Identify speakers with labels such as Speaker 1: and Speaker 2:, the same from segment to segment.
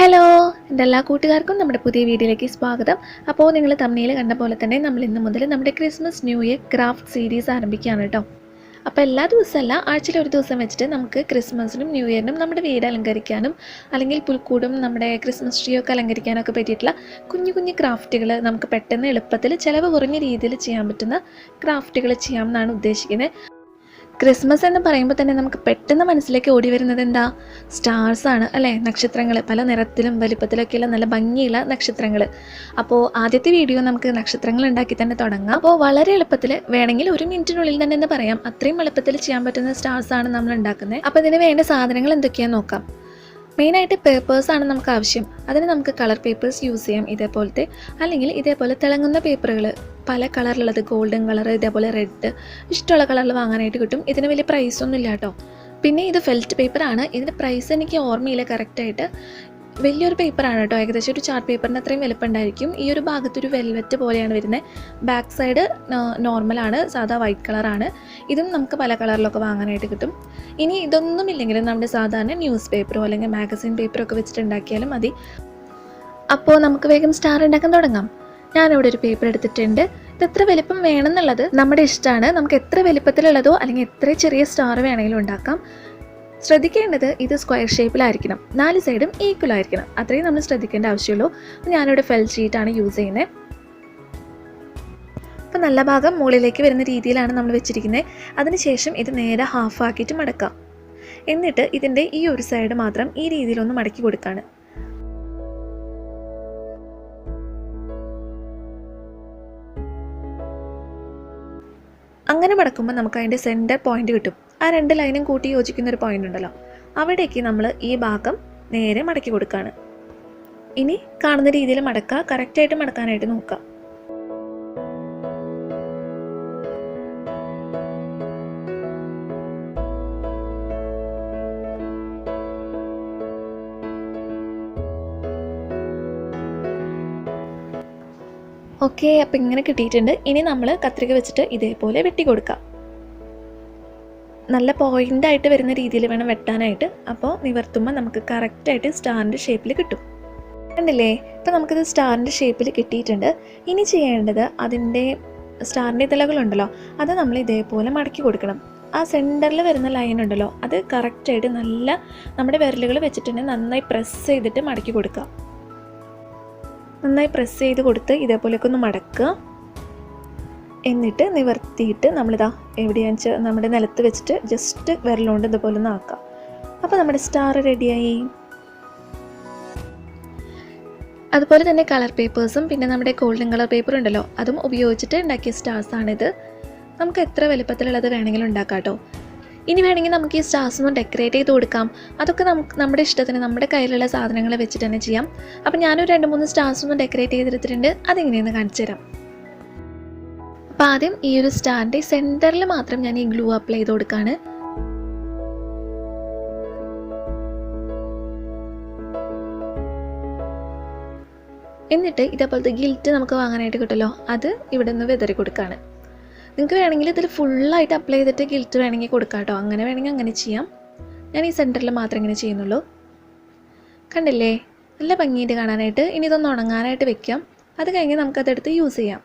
Speaker 1: Hello, എൻ്റെ എല്ലാ കൂട്ടുകാർക്കും നമ്മുടെ പുതിയ വീഡിയോയിലേക്ക് സ്വാഗതം. അപ്പോൾ നിങ്ങൾ തമ്മിൽ കണ്ട പോലെ തന്നെ നമ്മൾ ഇന്ന് മുതൽ നമ്മുടെ Christmas new year craft series ആരംഭിക്കുകയാണ് കേട്ടോ. അപ്പോൾ എല്ലാ ദിവസമല്ല, ആഴ്ചയിൽ ഒരു ദിവസം വെച്ചിട്ട് നമുക്ക് ക്രിസ്മസിനും ന്യൂ ഇയറിനും നമ്മുടെ വീട് അലങ്കരിക്കാനും അല്ലെങ്കിൽ പുൽക്കൂടും നമ്മുടെ ക്രിസ്മസ് ട്രീ ഒക്കെ അലങ്കരിക്കാനൊക്കെ പറ്റിയിട്ടുള്ള കുഞ്ഞു കുഞ്ഞു ക്രാഫ്റ്റുകൾ നമുക്ക് പെട്ടെന്ന് എളുപ്പത്തിൽ ചിലവ് കുറഞ്ഞ രീതിയിൽ ചെയ്യാൻ പറ്റുന്ന ക്രാഫ്റ്റുകൾ ചെയ്യാമെന്നാണ് ഉദ്ദേശിക്കുന്നത്. ക്രിസ്മസ് എന്ന് പറയുമ്പോൾ തന്നെ നമുക്ക് പെട്ടെന്ന് മനസ്സിലേക്ക് ഓടി വരുന്നത് എന്താ? സ്റ്റാർസാണ് അല്ലേ? നക്ഷത്രങ്ങൾ, പല നിറത്തിലും വലിപ്പത്തിലൊക്കെയുള്ള നല്ല ഭംഗിയുള്ള നക്ഷത്രങ്ങൾ. അപ്പോൾ ആദ്യത്തെ വീഡിയോ നമുക്ക് നക്ഷത്രങ്ങൾ ഉണ്ടാക്കി തന്നെ തുടങ്ങാം. അപ്പോൾ വളരെ എളുപ്പത്തിൽ, വേണമെങ്കിൽ 1 മിനിറ്റിനുള്ളിൽ തന്നെ എന്ന് പറയാം, അത്രയും എളുപ്പത്തിൽ ചെയ്യാൻ പറ്റുന്ന സ്റ്റാർസാണ് നമ്മൾ ഉണ്ടാക്കുന്നത്. അപ്പോൾ ഇതിന് വേണ്ട സാധനങ്ങൾ എന്തൊക്കെയാണെന്ന് നോക്കാം. മെയിനായിട്ട് പേപ്പേഴ്സാണ് നമുക്ക് ആവശ്യം. അതിന് നമുക്ക് കളർ പേപ്പേഴ്സ് യൂസ് ചെയ്യാം, ഇതേപോലത്തെ, അല്ലെങ്കിൽ ഇതേപോലെ തിളങ്ങുന്ന പേപ്പറുകൾ, പല കളറിലുള്ളത്, ഗോൾഡൻ കളർ, ഇതേപോലെ റെഡ്, ഇഷ്ടമുള്ള കളറിൽ വാങ്ങാനായിട്ട് കിട്ടും. ഇതിന് വലിയ പ്രൈസൊന്നും ഇല്ല കേട്ടോ. പിന്നെ ഇത് ഫെൽറ്റ് പേപ്പറാണ്. ഇതിൻ്റെ പ്രൈസ് എനിക്ക് ഓർമ്മയില്ല കറക്റ്റായിട്ട്. വലിയൊരു പേപ്പറാണ് കേട്ടോ, ഏകദേശം ഒരു ചാർട്ട് പേപ്പറിൻ്റെ അത്രയും വലുപ്പമുണ്ടായിരിക്കും. ഈ ഒരു ഭാഗത്തൊരു വെൽവെറ്റ് പോലെയാണ് വരുന്നത്. ബാക്ക് സൈഡ് നോർമലാണ്, സാധാ വൈറ്റ് കളറാണ്. ഇതും നമുക്ക് പല കളറിലൊക്കെ വാങ്ങാനായിട്ട് കിട്ടും. ഇനി ഇതൊന്നും ഇല്ലെങ്കിലും നമ്മുടെ സാധാരണ ന്യൂസ് പേപ്പറോ അല്ലെങ്കിൽ മാഗസിൻ പേപ്പറോ ഒക്കെ വെച്ചിട്ട് ഉണ്ടാക്കിയാലും മതി. അപ്പോൾ നമുക്ക് വേഗം സ്റ്റാർ ഉണ്ടാക്കാൻ തുടങ്ങാം. ഞാനിവിടെ ഒരു പേപ്പർ എടുത്തിട്ടുണ്ട്. ഇത് എത്ര വലിപ്പം വേണമെന്നുള്ളത് നമ്മുടെ ഇഷ്ടമാണ്. നമുക്ക് എത്ര വലിപ്പത്തിലുള്ളതോ അല്ലെങ്കിൽ എത്ര ചെറിയ സ്റ്റാർ വേണമെങ്കിലും ഉണ്ടാക്കാം. ശ്രദ്ധിക്കേണ്ടത് ഇത് സ്ക്വയർ ഷേപ്പിലായിരിക്കണം, 4 സൈഡും ഈക്വൽ ആയിരിക്കണം. അത്രയും നമ്മൾ ശ്രദ്ധിക്കേണ്ട ആവശ്യമുള്ളൂ. ഞാനിവിടെ ഫെൽറ്റ് ഷീറ്റാണ് യൂസ് ചെയ്യുന്നത്. അപ്പോൾ നല്ല ഭാഗം മുകളിലേക്ക് വരുന്ന രീതിയിലാണ് നമ്മൾ വെച്ചിരിക്കുന്നത്. അതിനുശേഷം ഇത് നേരെ ഹാഫ് ആക്കിയിട്ട് മടക്കാം. എന്നിട്ട് ഇതിൻ്റെ ഈ ഒരു സൈഡ് മാത്രം ഈ രീതിയിലൊന്ന് മടക്കി കൊടുക്കുകയാണ്. അങ്ങനെ മടക്കുമ്പോൾ നമുക്ക് അതിൻ്റെ സെൻറ്റർ പോയിന്റ് കിട്ടും. ആ 2 ലൈനും കൂട്ടി യോജിക്കുന്നൊരു പോയിന്റ് ഉണ്ടല്ലോ, അവിടേക്ക് നമ്മൾ ഈ ഭാഗം നേരെ മടക്കി കൊടുക്കുകയാണ്. ഇനി കാണുന്ന രീതിയിൽ മടക്കുക, കറക്റ്റായിട്ട് മടക്കാനായിട്ട് നോക്കുക. ഓക്കെ, അപ്പം ഇങ്ങനെ കിട്ടിയിട്ടുണ്ട്. ഇനി നമ്മൾ കത്രിക വെച്ചിട്ട് ഇതേപോലെ വെട്ടി കൊടുക്കാം. നല്ല പോയിൻ്റായിട്ട് വരുന്ന രീതിയിൽ വേണം വെട്ടാനായിട്ട്. അപ്പോൾ നിവർത്തുമ്പോൾ നമുക്ക് കറക്റ്റായിട്ട് സ്റ്റാറിൻ്റെ ഷേപ്പിൽ കിട്ടും. കണ്ടില്ലേ? ഇപ്പോൾ നമുക്കിത് സ്റ്റാറിൻ്റെ ഷേപ്പിൽ കിട്ടിയിട്ടുണ്ട്. ഇനി ചെയ്യേണ്ടത് അതിൻ്റെ സ്റ്റാറിൻ്റെ ഇതളുകളുണ്ടല്ലോ, അത് നമ്മൾ ഇതേപോലെ മടക്കി കൊടുക്കണം. ആ സെൻറ്ററിൽ വരുന്ന ലൈൻ ഉണ്ടല്ലോ, അത് കറക്റ്റായിട്ട് നല്ല നമ്മുടെ വിരലുകൾ വെച്ചിട്ടുണ്ടെങ്കിൽ നന്നായി പ്രസ് ചെയ്തിട്ട് മടക്കി കൊടുക്കുക. നന്നായി പ്രസ് ചെയ്ത് കൊടുത്ത് ഇതേപോലെയൊക്കെ ഒന്ന് മടക്കുക. എന്നിട്ട് നിവർത്തിയിട്ട് നമ്മളിതാ എവിടെയാണെന്ന് വെച്ചാൽ നമ്മുടെ നിലത്ത് വെച്ചിട്ട് ജസ്റ്റ് വിരലുകൊണ്ട് ഇതുപോലെ ഒന്ന് ആക്കുക. അപ്പോൾ നമ്മുടെ സ്റ്റാർ റെഡിയായി. അതുപോലെ തന്നെ കളർ പേപ്പേഴ്സും പിന്നെ നമ്മുടെ ഗോൾഡൻ കളർ പേപ്പർ ഉണ്ടല്ലോ, അതും ഉപയോഗിച്ചിട്ട് ഉണ്ടാക്കിയ സ്റ്റാർസാണിത്. നമുക്ക് എത്ര വലുപ്പത്തിലുള്ളത് വേണമെങ്കിലും ഉണ്ടാക്കാം കേട്ടോ. ഇനി വേണമെങ്കിൽ നമുക്ക് ഈ സ്റ്റാർസ് ഒന്ന് ഡെക്കറേറ്റ് ചെയ്ത് കൊടുക്കാം. അതൊക്കെ നമുക്ക് നമ്മുടെ ഇഷ്ടത്തിന് നമ്മുടെ കയ്യിലുള്ള സാധനങ്ങൾ വെച്ചിട്ട് തന്നെ ചെയ്യാം. അപ്പം ഞാനൊരു 2-3 സ്റ്റാർസ് ഒന്ന് ഡെക്കറേറ്റ് ചെയ്തെടുത്തിട്ടുണ്ട്. അതെങ്ങനെയെന്ന് കാണിച്ചു തരാം. അപ്പോൾ ആദ്യം ഈ ഒരു സ്റ്റാറിൻ്റെ സെൻറ്ററിൽ മാത്രം ഞാൻ ഈ ഗ്ലൂ അപ്ലൈ ചെയ്ത് കൊടുക്കുകയാണ്. എന്നിട്ട് ഇതേപോലത്തെ ഗിൽറ്റ് നമുക്ക് വാങ്ങാനായിട്ട് കിട്ടുമല്ലോ, അത് ഇവിടെ നിന്ന് വിതറി കൊടുക്കുകയാണ്. നിങ്ങൾക്ക് വേണമെങ്കിൽ ഇതിൽ ഫുള്ളായിട്ട് അപ്ലൈ ചെയ്തിട്ട് ഗിൽറ്റ് വേണമെങ്കിൽ കൊടുക്കാം കേട്ടോ. അങ്ങനെ വേണമെങ്കിൽ അങ്ങനെ ചെയ്യാം. ഞാൻ ഈ സെൻറ്ററിൽ മാത്രമേ ഇങ്ങനെ ചെയ്യുന്നുള്ളൂ. കണ്ടില്ലേ? നല്ല ഭംഗിയായിട്ട് കാണാനായിട്ട്. ഇനി ഇതൊന്ന് ഉണങ്ങാനായിട്ട് വെക്കാം. അത് കഴിഞ്ഞ് നമുക്കതെടുത്ത് യൂസ് ചെയ്യാം.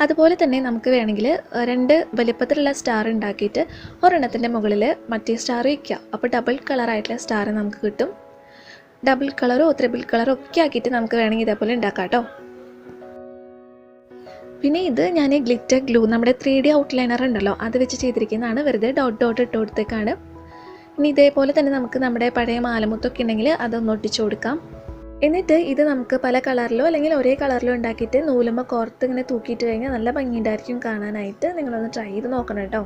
Speaker 1: അതുപോലെ തന്നെ നമുക്ക് വേണമെങ്കിൽ 2 വലിപ്പത്തിലുള്ള സ്റ്റാർ ഉണ്ടാക്കിയിട്ട് ഒരെണ്ണത്തിൻ്റെ മുകളിൽ മറ്റേ സ്റ്റാർ വയ്ക്കുക. അപ്പോൾ ഡബിൾ കളറായിട്ടുള്ള സ്റ്റാർ നമുക്ക് കിട്ടും. ഡബിൾ കളറോ ട്രിപ്പിൾ കളറോ ഒക്കെ ആക്കിയിട്ട് നമുക്ക് വേണമെങ്കിൽ ഇതേപോലെ ഉണ്ടാക്കാം കേട്ടോ. പിന്നെ ഇത് ഞാൻ ഗ്ലിറ്റർ ഗ്ലൂ, നമ്മുടെ 3D ഔട്ട്ലൈനർ ഉണ്ടല്ലോ, അത് വെച്ച് ചെയ്തിരിക്കുന്നതാണ്. വെറുതെ ഡോട്ട് ഇട്ട് കൊടുത്തേക്കാണ്. ഇനി ഇതേപോലെ തന്നെ നമുക്ക് നമ്മുടെ പഴയ മാലമുത്തൊക്കെ ഉണ്ടെങ്കിൽ അതൊന്ന് ഒട്ടിച്ചു കൊടുക്കാം. എന്നിട്ട് ഇത് നമുക്ക് പല കളറിലോ അല്ലെങ്കിൽ ഒരേ കളറിലോ ഉണ്ടാക്കിയിട്ട് നൂലുമ്പോൾ കോർത്ത് ഇങ്ങനെ തൂക്കിയിട്ട് കഴിഞ്ഞാൽ നല്ല ഭംഗിയുണ്ടായിരിക്കും കാണാനായിട്ട്. നിങ്ങളൊന്ന് ട്രൈ ചെയ്ത് നോക്കണം കേട്ടോ.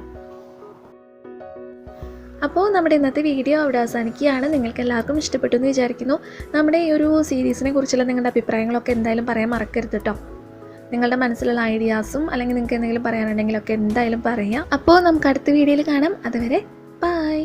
Speaker 1: അപ്പോൾ നമ്മുടെ ഇന്നത്തെ വീഡിയോ അവിടെ അവസാനിക്കുകയാണ്. നിങ്ങൾക്ക് എല്ലാവർക്കും ഇഷ്ടപ്പെട്ടു എന്ന് വിചാരിക്കുന്നു. നമ്മുടെ ഈ ഒരു സീരീസിനെ കുറിച്ചുള്ള നിങ്ങളുടെ അഭിപ്രായങ്ങളൊക്കെ എന്തായാലും പറയാൻ മറക്കരുത് കേട്ടോ. നിങ്ങളുടെ മനസ്സിലുള്ള ഐഡിയാസും അല്ലെങ്കിൽ നിങ്ങൾക്ക് എന്തെങ്കിലും പറയാനുണ്ടെങ്കിലൊക്കെ എന്തായാലും പറയാം. അപ്പോൾ നമുക്ക് അടുത്ത വീഡിയോയിൽ കാണാം. അതുവരെ ബൈ.